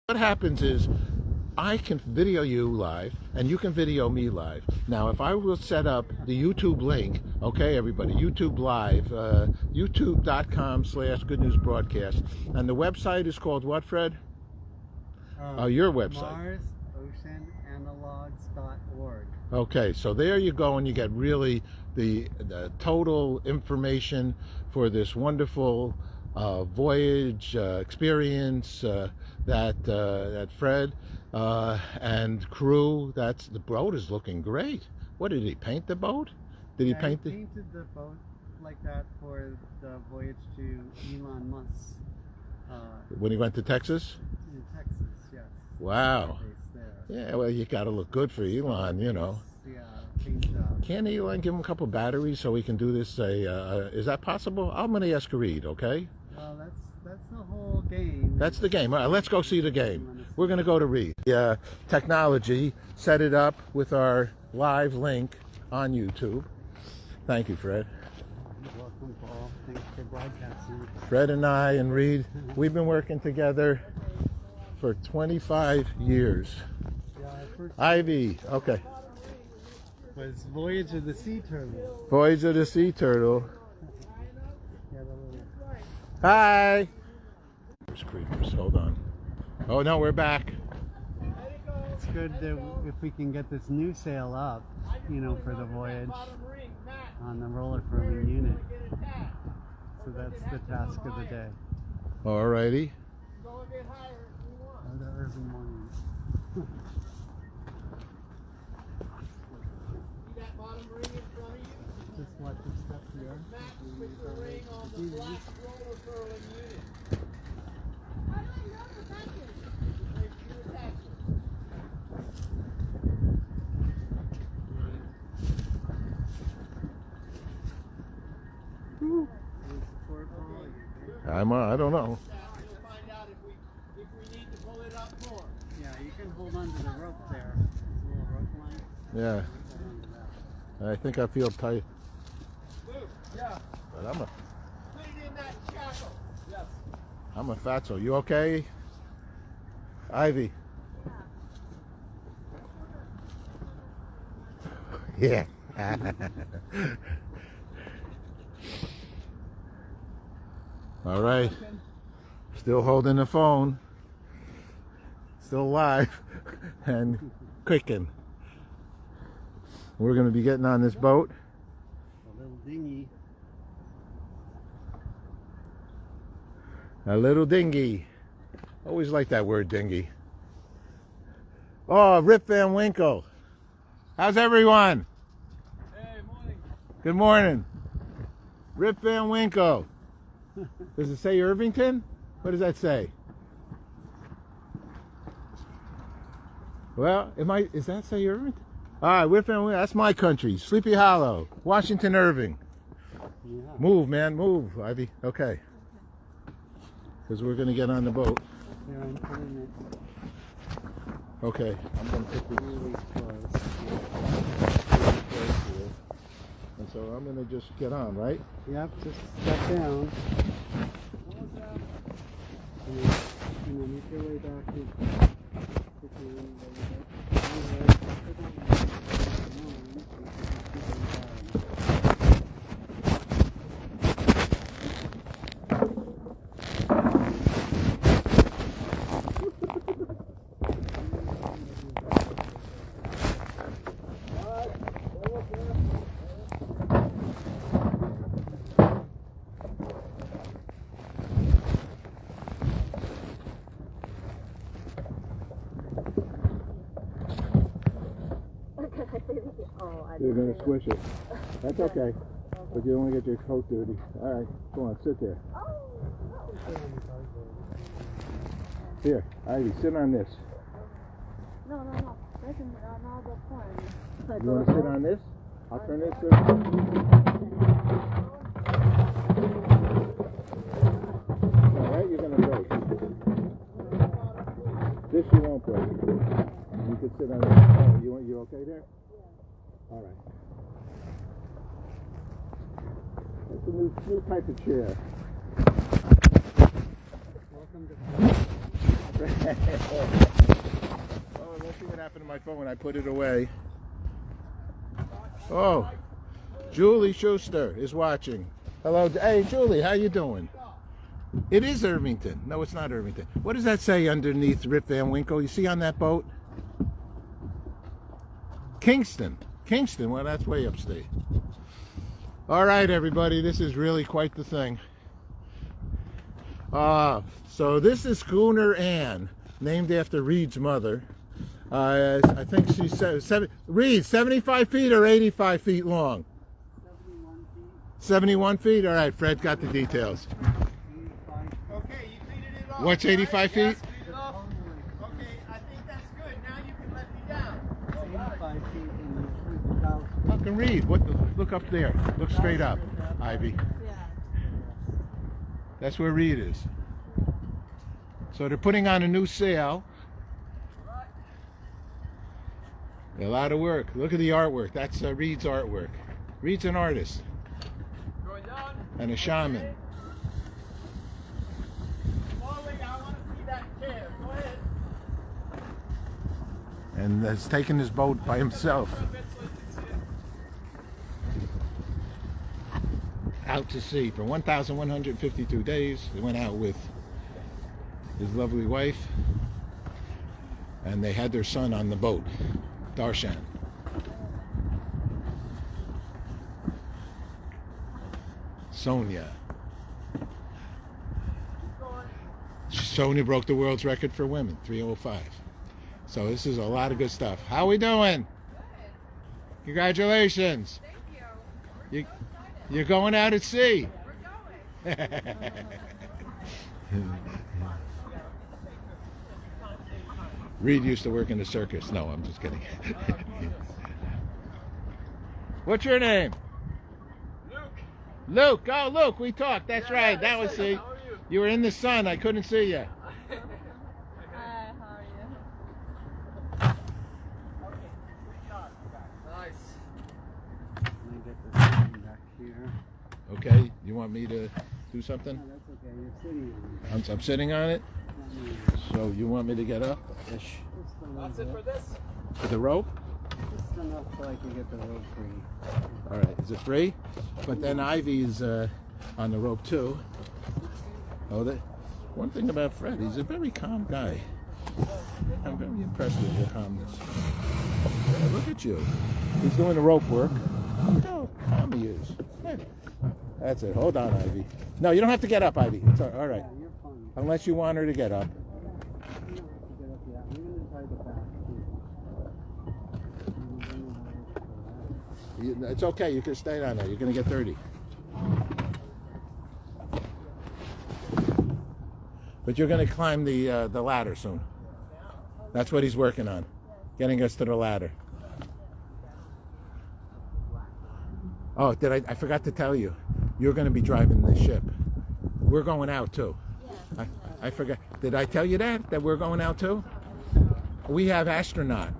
What happens is I can video you live and you can video me live. Now, if I will set up the YouTube link, okay, everybody, YouTube Live, youtube.com/Good News Broadcast. And the website is called what, Fred? Your website. MarsOceanAnalogs.org. Okay, so there you go, and you get really the total information for this wonderful voyage experience that Fred and crew. The boat is looking great. What did he paint the boat? Did he paint he painted the boat like that for the voyage to Elon Musk. When he went to Texas? In Texas, yes. Wow. Yeah, well, you got to look good for Elon, you know. Yeah, paint job. Can't Elon give him a couple batteries so he can do this? Is that possible? I'm going to ask Reed, okay? Well, that's the whole game. That's the game. All right, let's go see the game. We're going to go to Reed. Technology set it up with our live link on YouTube. Thank you, Fred. You're welcome, Paul. Thanks for broadcasting. Fred and I and Reed, we've been working together for 25 years. Ivy, okay. Was Voyage of the Sea Turtle. Voyage of the Sea Turtle. Hi. There's creepers. Hold on. Oh no, we're back. It's good that if we can get this new sail up, you know, for the voyage on the roller furling unit. So that's the task of the day. Alrighty. The early mornings. Just watch your step here. I don't know. Yeah, you can hold on to the rope there. There's a little rope line. Yeah. I think I feel tight. Yeah. But Put it in that shackle. Yes. I'm a fatso. You okay? Ivy. Yeah. All right. Still holding the phone. Still live and clicking. We're going to be getting on this boat. A little dinghy. A little dinghy. Always like that word, dinghy. Oh, Rip Van Winkle. How's everyone? Hey, morning. Good morning. Rip Van Winkle. Does it say Irvington? What does that say? Well, does that say Irvington? All right, Rip Van Winkle. That's my country. Sleepy Hollow, Washington, Irving. Yeah. Move, man, move, Ivy. Okay. Because we're going to get on the boat. They're on it. Okay. I'm going to put this Really close. here. And so I'm going to just get on, right? Yep, just step down. And then make your way back to You're going to squish it. That's okay. But you don't want to get your coat dirty. All right, come on, sit there. Here, Ivy, sit on this. No. This is another point. You want to sit on this? I'll turn this to... All right, you're going to break. This you won't break. You can sit on this. Oh, you okay there? All right. It's a new type of chair. Welcome to let's see what happened to my phone when I put it away. Oh, Julie Schuster is watching. Hello, hey Julie, how you doing? It is Irvington. No, it's not Irvington. What does that say underneath Rip Van Winkle? You see on that boat? Kingston. Kingston, well that's way upstate. All right, everybody, this is really quite the thing. So this is Schooner Ann, named after Reed's mother. I think she's 75 feet or 85 feet long? 71 feet? All right, Fred got the details. Okay, you cleaned it off. What's 85 feet? Yes, cleaned it off. Okay, I think that's good. Now you can let me down. 85 feet in the house. How can read? Look up there. Look straight up, Ivy. That's where Reed is. So they're putting on a new sail. A lot of work. Look at the artwork. That's Reed's artwork. Reed's an artist Going down. and a shaman. Slowly, I want to see that chair. Go ahead. And has taken his boat by himself A bit so you can see it. out to sea for 1,152 days. He went out with his lovely wife, and they had their son on the boat, Darshan. Sonia. Sonia broke the world's record for women, 305. So this is a lot of good stuff. How we doing? Congratulations. Thank you. You're going out at sea. We're going. Reed used to work in the circus. No, I'm just kidding. What's your name? Luke. Luke. Oh, Luke, we talked. That's right. That was see. How are you? You were in the sun. I couldn't see you. Hi, how are you? Nice. Let me get this thing back here. Okay. You want me to do something? No, that's okay. You're sitting on it. I'm sitting on it. Not me. So you want me to get up? Ish. Just a little That's it bit. for this. With the rope? Just enough so I can get the rope free. All right. Is it free? But then Ivy's on the rope too. Oh, one thing about Fred, he's a very calm guy. I'm very impressed with your calmness. Yeah, look at you. He's doing the rope work. Look how calm he is. Yeah. That's it. Hold on, Ivy. No, you don't have to get up, Ivy. It's all right. Yeah, you're fine. Unless you want her to get up. You don't have to get up yet. I'm going to try the back too. It's okay. You can stay down there. You're going to get 30. But you're going to climb the ladder soon. That's what he's working on. Getting us to the ladder. Oh, I forgot to tell you. You're going to be driving the ship. We're going out too. I forgot. Did I tell you that we're going out too? We have astronaut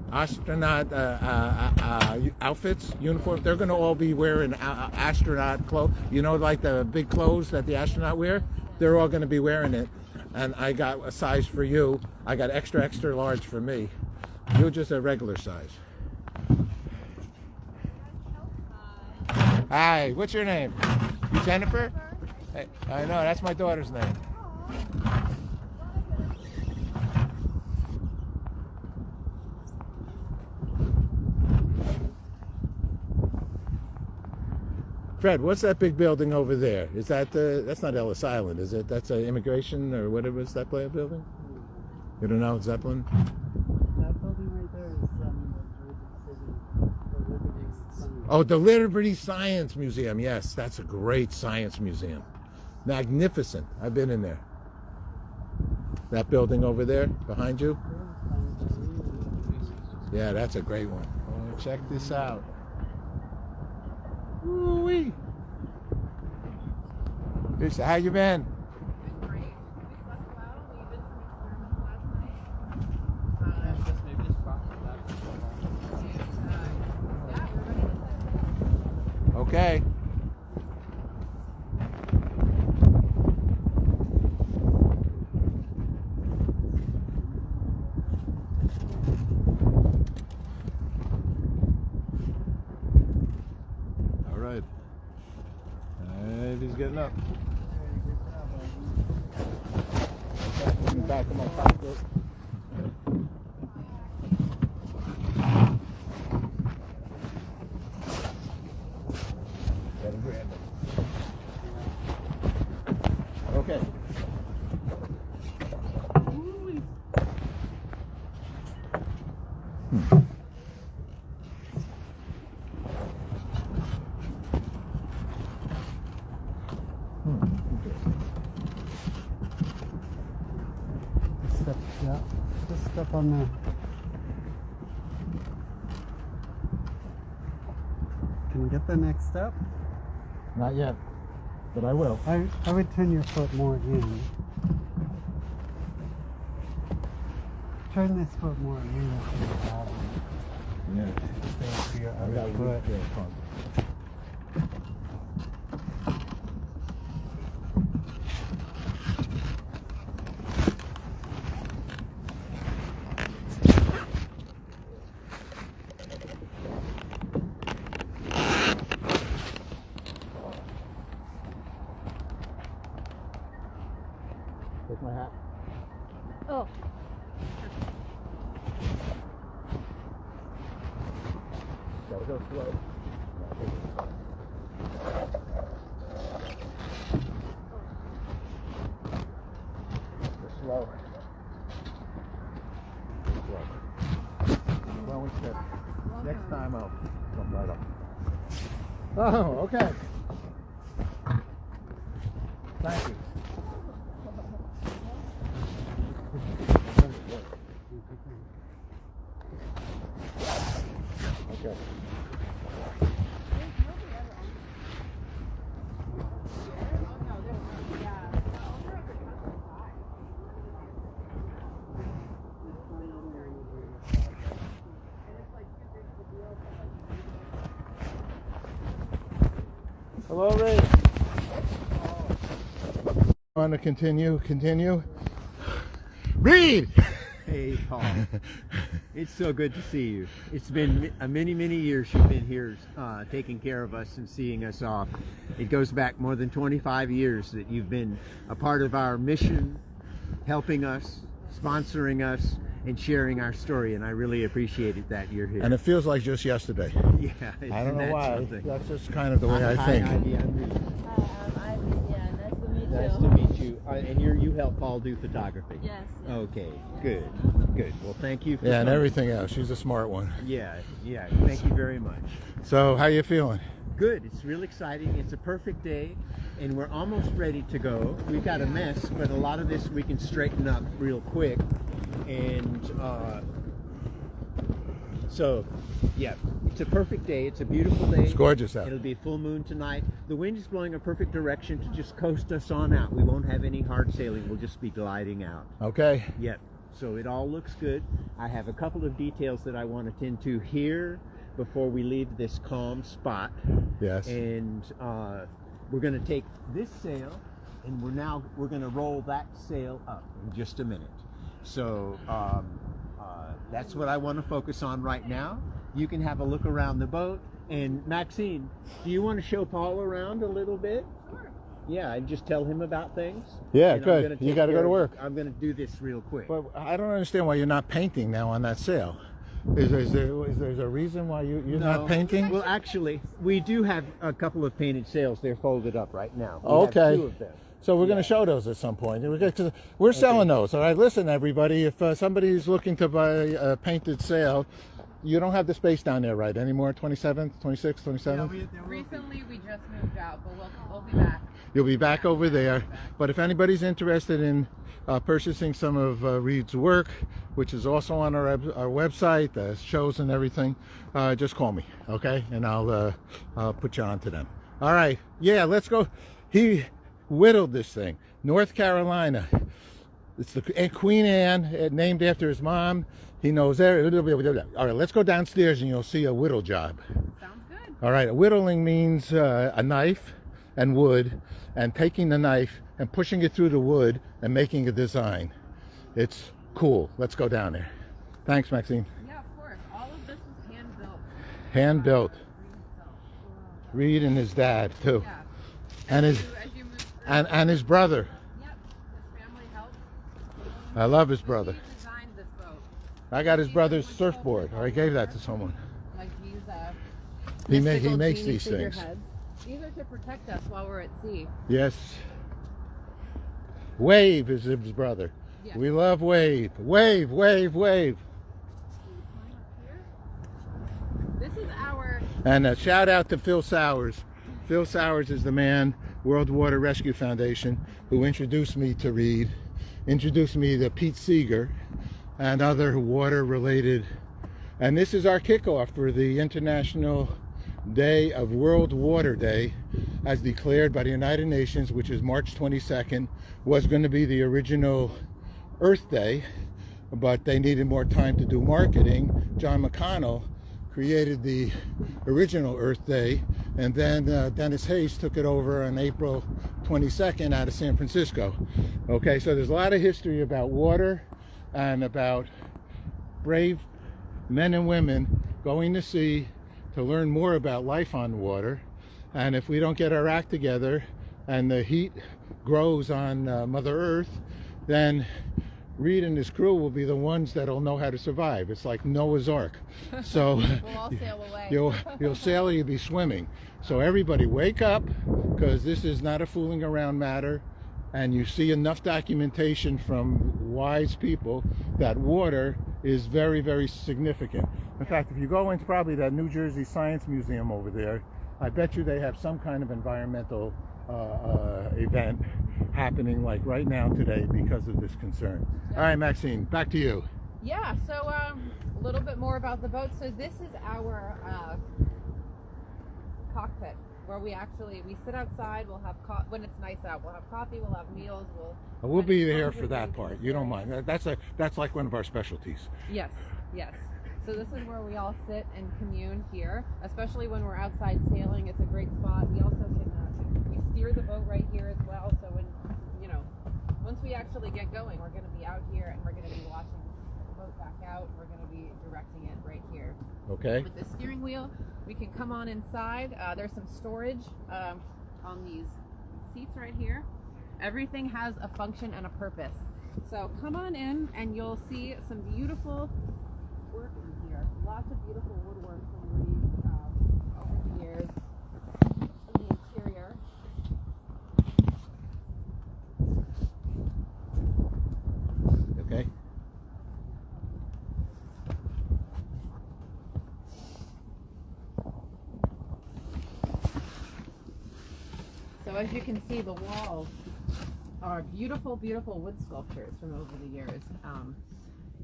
outfits, uniforms. They're going to all be wearing astronaut clothes. You know, like the big clothes that the astronaut wear? They're all going to be wearing it. And I got a size for you. I got extra, extra large for me. You're just a regular size. Hi, what's your name? You Jennifer? Hey, I know, that's my daughter's name. Fred, what's that big building over there? Is that that's not Ellis Island, is it? That's immigration or whatever is that building? You don't know, Zeppelin? That building right there is the Liberty Center. Oh, the Liberty Science Museum. Yes, that's a great science museum. Magnificent. I've been in there. That building over there behind you? Yeah, that's a great one. Oh, check this out. Ooh-wee. How you been? Great. We slept well. We did some experiments last night. Just maybe just cross it back. Yeah, we're ready to set. Okay. Put it back in my pocket. Better grab it. Okay. Step, yeah. Just step on the. Can you get the next step? Not yet, but I will. I would turn your foot more in. Turn this foot more in. Yeah. For your I other got foot. Take my hat. Oh. Gotta go slow. Go slow. Slow and steady. Next time I'll come right up. Oh, okay. Thank you. Okay. Hello, Ray. Want to continue. Read! Hey, Paul. It's so good to see you. It's been many, many years you've been here taking care of us and seeing us off. It goes back more than 25 years that you've been a part of our mission, helping us, sponsoring us, and sharing our story, and I really appreciated that you're here. And it feels like just yesterday. Yeah, I don't know isn't that why. something? That's just kind of the way I Hi, think. Ivy, I'm Reed. Hi, I'm Ivy. Yeah, nice to meet you. Nice to meet you. And you help Paul do photography? Yes. Okay, good. Well, thank you for Yeah, and coming. everything else. She's a smart one. Yeah, thank you very much. So, how you feeling? Good, it's real exciting. It's a perfect day, and we're almost ready to go. We've got a mess, but a lot of this we can straighten up real quick. And so, yeah, it's a perfect day. It's a beautiful day. It's gorgeous out. It'll be full moon tonight. The wind is blowing a perfect direction to just coast us on out. We won't have any hard sailing. We'll just be gliding out. Okay. Yep. So it all looks good. I have a couple of details that I want to tend to here before we leave this calm spot. Yes. And we're going to take this sail, and we're going to roll that sail up in just a minute. So that's what I want to focus on right now. You can have a look around the boat. And Maxine, do you want to show Paul around a little bit? Sure. Yeah, and just tell him about things. Yeah, And good. You got to go to work. I'm going to do this real quick. But I don't understand why you're not painting now on that sail. Is there a reason why you're not painting? Well, actually, we do have a couple of painted sails. They're folded up right now. We Okay. have 2 of them. So we're going to show those at some point. We're selling those. All right, listen, everybody. If somebody's looking to buy a painted sail, you don't have the space down there, right? Anymore? 27th, 26th, 27th? Recently, we just moved out, but we'll be back. You'll be back over there. But if anybody's interested in purchasing some of Reed's work, which is also on our website, the shows and everything, just call me, okay? And I'll put you on to them. All right. Yeah, let's go. He whittled this thing. North Carolina. It's the Queen Anne, named after his mom. He knows everything. All right, let's go downstairs and you'll see a whittle job. Sounds good. All right, whittling means a knife and wood, and taking the knife and pushing it through the wood and making a design. It's cool. Let's go down there. Thanks, Maxine. Yeah, of course. All of this is hand built. Hand built. Reed and his dad too, Yeah. and his As you move through. and his brother. Yep. I love his brother. He designed this boat. I got his These brother's are wood surfboard, sculptures or I all gave that over. to someone. Like these He mystical makes genie these things. figureheads. These are to protect us while we're at sea. Yes. Wave is his brother. Yeah. We love Wave. Wave, wave, wave. This is our And a shout out to Phil Sowers. Phil Sowers is the man, World Water Rescue Foundation, who introduced me to Reed, introduced me to Pete Seeger, and other water-related. And this is our kickoff for the International Day of World Water Day, as declared by the United Nations, which is March 22nd, was going to be the original Earth Day, but they needed more time to do marketing. John McConnell created the original Earth Day, and then Dennis Hayes took it over on April 22nd out of San Francisco. Okay, so there's a lot of history about water and about brave men and women going to sea to learn more about life on water. And if we don't get our act together and the heat grows on Mother Earth, then Reed and his crew will be the ones that'll know how to survive. It's like Noah's Ark. So we'll all sail away. you'll sail or you'll be swimming. So everybody wake up, because this is not a fooling around matter. And you see enough documentation from wise people that water is very, very significant. In fact, if you go into probably that New Jersey Science Museum over there, I bet you they have some kind of environmental event happening like right now today because of this concern. All right, Maxine, back to you. Yeah, so a little bit more about the boat. So this is our cockpit, where we sit outside. We'll have when it's nice out. We'll have coffee. We'll have meals. We'll be there for that part. You don't mind. That's like one of our specialties. Yes, yes. So this is where we all sit and commune here, especially when we're outside sailing. It's a great spot. We also can we steer the boat right here as well. So when once we actually get going, we're going to be out here and we're going to be watching the boat back out. We're going to be directing it right here. Okay. With the steering wheel, we can come on inside. There's some storage on these seats right here. Everything has a function and a purpose. So come on in and you'll see some beautiful work in here. Lots of beautiful woodwork from Reed over the years in the interior. Okay. So as you can see, the walls are beautiful, beautiful wood sculptures from over the years.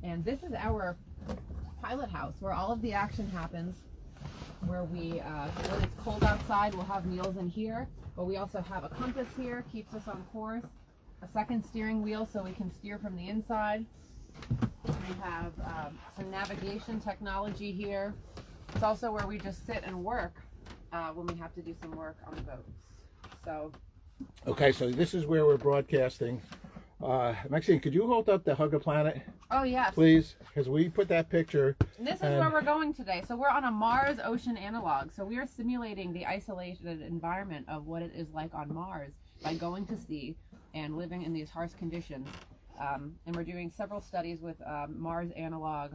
And this is our pilot house, where all of the action happens, where we, when it's cold outside, we'll have meals in here, but we also have a compass here, keeps us on course, a second steering wheel so we can steer from the inside. We have some navigation technology here. It's also where we just sit and work when we have to do some work on the boat. So. Okay, so this is where we're broadcasting. Maxine, could you hold up the Hug a Planet? Oh, yes. Please, because we put that picture. And this is where we're going today. So we're on a Mars ocean analog. So we are simulating the isolated environment of what it is like on Mars by going to sea and living in these harsh conditions. And we're doing several studies with Mars analog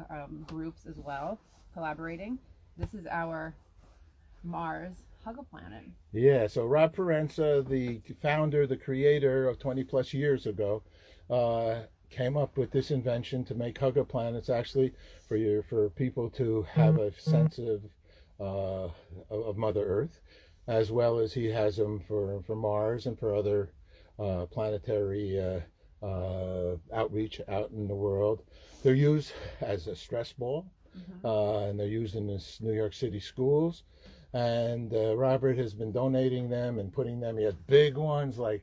groups as well, collaborating. This is our Mars Hug a Planet. Yeah, so Rob Ferenza, the founder, the creator of 20 plus years ago, came up with this invention to make Hug a Planets, actually for people to have a sense of Mother Earth, as well as he has them for Mars and for other planetary outreach out in the world. They're used as a stress ball, and they're used in this New York City schools. And Robert has been donating them and putting them. He has big ones like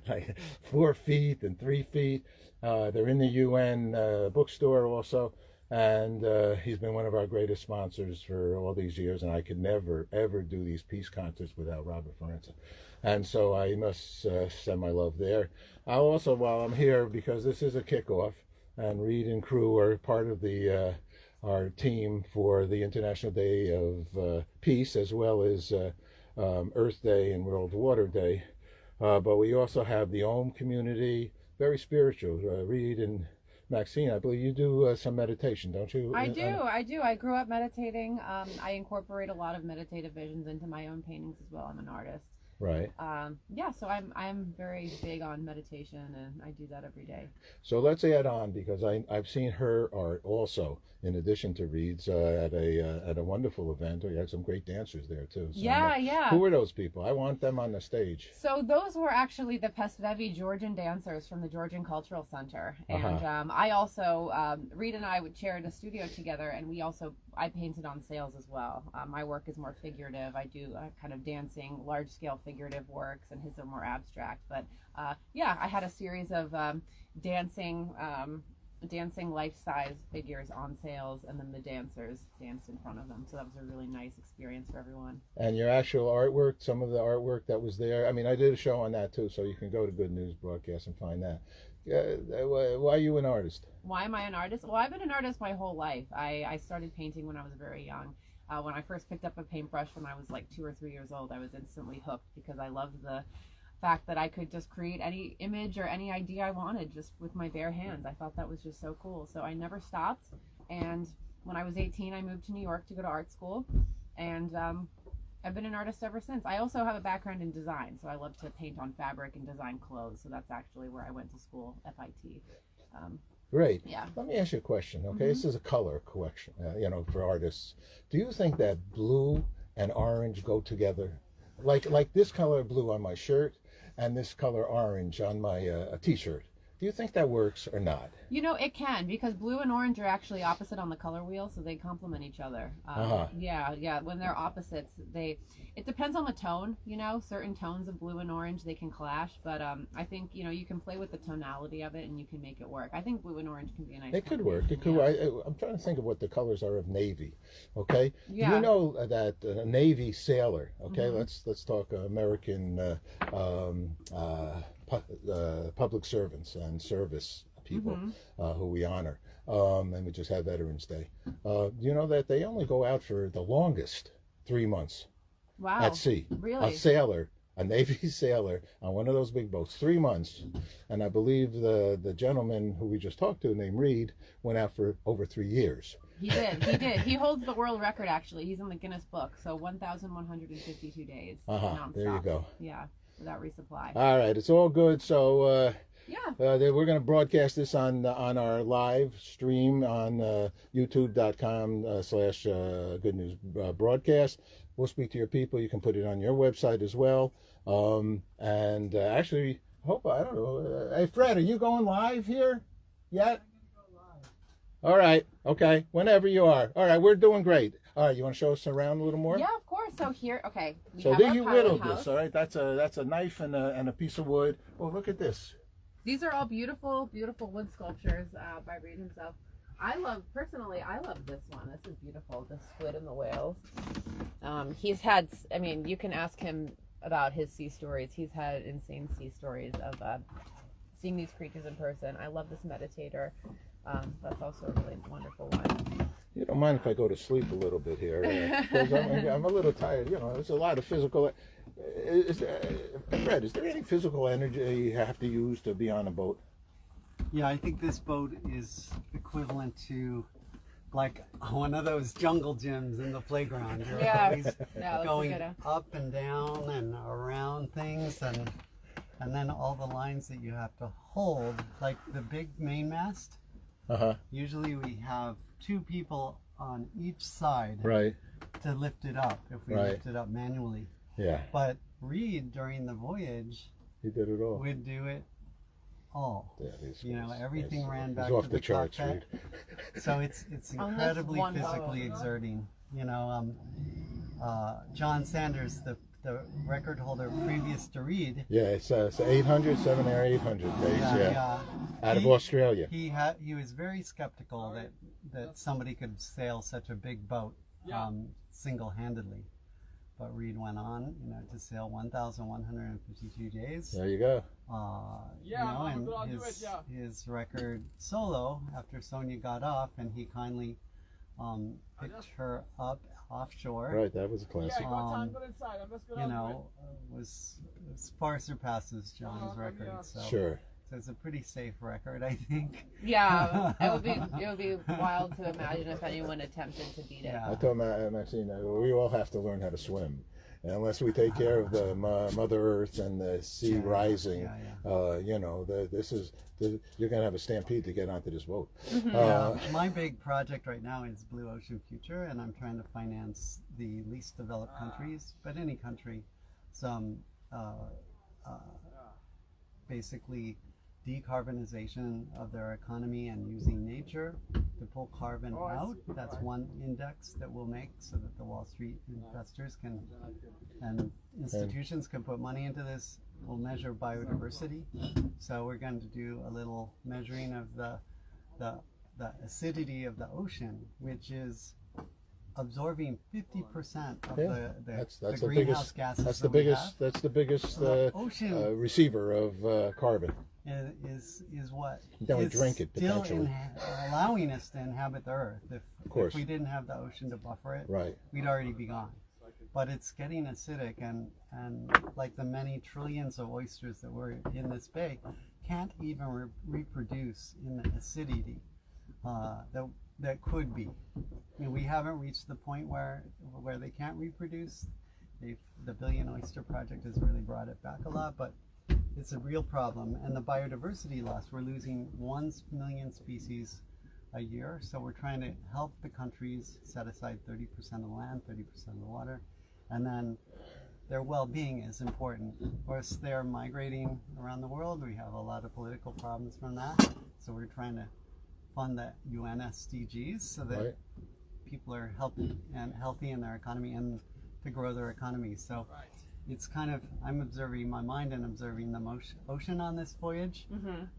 like 4 feet and 3 feet. They're in the UN bookstore also, and he's been one of our greatest sponsors for all these years. And I could never ever do these peace concerts without Robert Ferenza, and so I must send my love there. I'll also, while I'm here, because this is a kickoff, and Reed and crew are part of the our team for the International Day of Peace, as well as Earth Day and World Water Day. But we also have the Ohm community, very spiritual. Reed and Maxine, I believe you do some meditation, don't you? I do. I grew up meditating. I incorporate a lot of meditative visions into my own paintings as well. I'm an artist. Right. Yeah, so I'm very big on meditation, and I do that every day. So let's add on, because I've seen her art also, in addition to Reed's, at a wonderful event. You had some great dancers there too. So Yeah. Who were those people? I want them on the stage. So those were actually the Pestvevi Georgian dancers from the Georgian Cultural Center, and I also Reed and I would share a studio together, and I painted on sales as well. My work is more figurative. I do kind of dancing, large scale figurative works, and his are more abstract. But yeah, I had a series of dancing life-size figures on sales, and then the dancers danced in front of them. So that was a really nice experience for everyone. And your actual artwork, some of the artwork that was there, I mean, I did a show on that too, so you can go to Good News Broadcast and find that. Why are you an artist? Why am I an artist? Well, I've been an artist my whole life. I started painting when I was very young. When I first picked up a paintbrush when I was like 2 or 3 years old, I was instantly hooked, because I loved the fact that I could just create any image or any idea I wanted just with my bare hands. I thought that was just so cool. So I never stopped. And when I was 18, I moved to New York to go to art school. And I've been an artist ever since. I also have a background in design, so I love to paint on fabric and design clothes. So that's actually where I went to school, FIT. Great. Yeah. Let me ask you a question, okay? This is a color collection, for artists. Do you think that blue and orange go together? Like this color blue on my shirt and this color orange on my t-shirt. Do you think that works or not? It can, because blue and orange are actually opposite on the color wheel, so they complement each other. Yeah. When they're opposites, it depends on the tone. Certain tones of blue and orange, they can clash, but I think you can play with the tonality of it and you can make it work. I think blue and orange can be a nice. It could work. It could. I'm trying to think of what the colors are of navy. Okay. Yeah. You know that a navy sailor. Okay. Let's talk American public servants and service people who we honor, and we just had Veterans Day. You know that they only go out for the longest 3 months. Wow. At sea. Really? A Navy sailor on one of those big boats, 3 months. And I believe the gentleman who we just talked to, named Reed, went out for over 3 years. He did. He holds the world record, actually. He's in the Guinness Book. So 1,152 days. Nonstop. There you go. Yeah, without resupply. All right, it's all good. So yeah. We're going to broadcast this on our live stream on youtube.com/Good News Broadcast. We'll speak to your people. You can put it on your website as well. Actually, I don't know. Hey, Fred, are you going live here yet? All right. Okay. Whenever you are. All right. We're doing great. All right. You want to show us around a little more? Yeah, of course. So here, okay. So there you whittled this. All right. That's a knife and a piece of wood. Oh, look at this. These are all beautiful, beautiful wood sculptures by Reed himself. Personally, I love this one. This is beautiful. The squid and the whales. He's had, you can ask him about his sea stories. He's had insane sea stories of seeing these creatures in person. I love this meditator. That's also a really wonderful one. You don't mind if I go to sleep a little bit here? Because I'm a little tired. There's a lot of physical. Fred, is there any physical energy you have to use to be on a boat? Yeah, I think this boat is equivalent to like one of those jungle gyms in the playground. You're always going up and down and around things, and then all the lines that you have to hold, like the big mainmast. Usually we have 2 people on each side to lift it up if we lift it up manually. Yeah. But Reed, during the voyage, he did it all. Would do it all. Yeah, everything ran back to the charts, cockpit. So it's incredibly physically exerting. John Sanders, the record holder previous to Reed. Yeah, it's 800, 7 or 800 days. Yeah. Out of Australia. He was very skeptical that somebody could sail such a big boat single-handedly. But Reed went on, to sail 1,152 days. There you go. His record solo after Sonia got off, and he kindly picked her up offshore. Right, that was a classic. Was far surpasses John's record. So. Sure. So it's a pretty safe record, I think. Yeah, it would be wild to imagine if anyone attempted to beat it. Yeah. I told Maxine, we all have to learn how to swim. And unless we take care of the Mother Earth and the sea rising, you know, you're going to have a stampede to get onto this boat. My big project right now is Blue Ocean Future, and I'm trying to finance the least developed countries, but any country, some basically decarbonization of their economy and using nature to pull carbon out. That's one index that we'll make so that the Wall Street investors can and institutions can put money into this. We'll measure biodiversity. So we're going to do a little measuring of the acidity of the ocean, which is absorbing 50% of the greenhouse gases. That's the biggest. That's the biggest ocean receiver of carbon. Is what Then we is drink it still potentially. allowing us to inhabit the Earth. If we didn't have the ocean to buffer it, Right. we'd already be gone. But it's getting acidic, and like the many trillions of oysters that were in this bay can't even reproduce in the acidity that could be. I mean, we haven't reached the point where they can't reproduce. The Billion Oyster Project has really brought it back a lot, but it's a real problem. And the biodiversity loss, we're losing 1 million species a year. So we're trying to help the countries set aside 30% of the land, 30% of the water, and then their well-being is important. Of course, they're migrating around the world. We have a lot of political problems from that. So we're trying to fund the UN SDGs so that people are healthy in their economy and to grow their economies. So it's kind of, I'm observing my mind and observing the ocean on this voyage.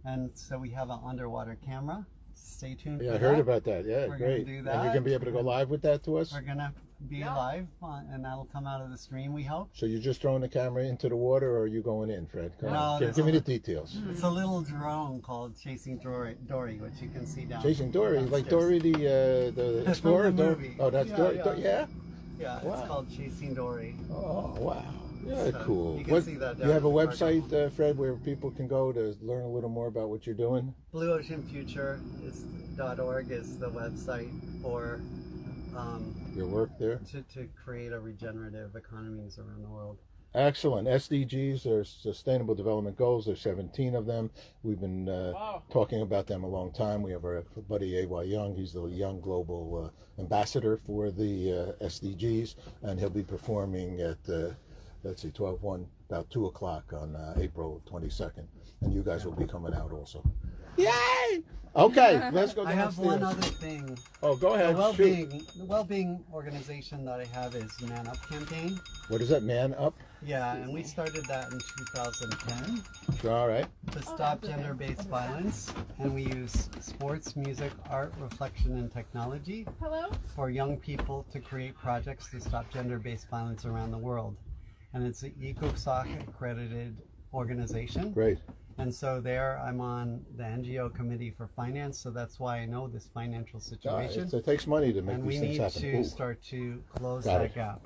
And so we have an underwater camera. Stay tuned for Yeah, I that. heard about that. Yeah, We're great. gonna do And that. you're going to be able to go live with that to us? We're going to be live, and that'll come out of the stream, we hope. So you're just throwing the camera into the water, or are you going in, Fred? Come on. there's Give me a- the details. It's a little drone called Chasing Dory, which you can see down. Chasing Dory, like downstairs. Dory the explorer? the movie. Oh, that's Yeah, Dory. yeah. Yeah? Yeah, Wow. it's called Chasing Dory. Oh, wow. Yeah, So cool. you can see that you have a down in the website, Fred, where people can go to learn a little more about what you're doing? BlueOceanFuture.org is the website for Your work there? to create a regenerative economies around the world. Excellent. SDGs are Sustainable Development Goals. There's 17 of them. We've been talking about them a long time. We have our buddy A.Y. Young. He's the Young Global Ambassador for the SDGs, and he'll be performing at, let's see, 12/1, about 2 o'clock on April 22nd. And you guys will be coming out also. Yay! Okay, let's go I downstairs. have one other thing. Oh, go ahead. The well-being organization that I have is Man Up Campaign. What is that, Man Up? Yeah, and we started that in 2010 All right. to stop gender-based violence, and we use sports, music, art, reflection, and technology for young people to create projects to stop gender-based violence around the world. And it's an ECOSOC accredited organization. Great. And so there I'm on the NGO committee for finance, so that's why I know this financial situation. It takes money to make And these we things need happen. to Ooh. start to close Got that it. gap.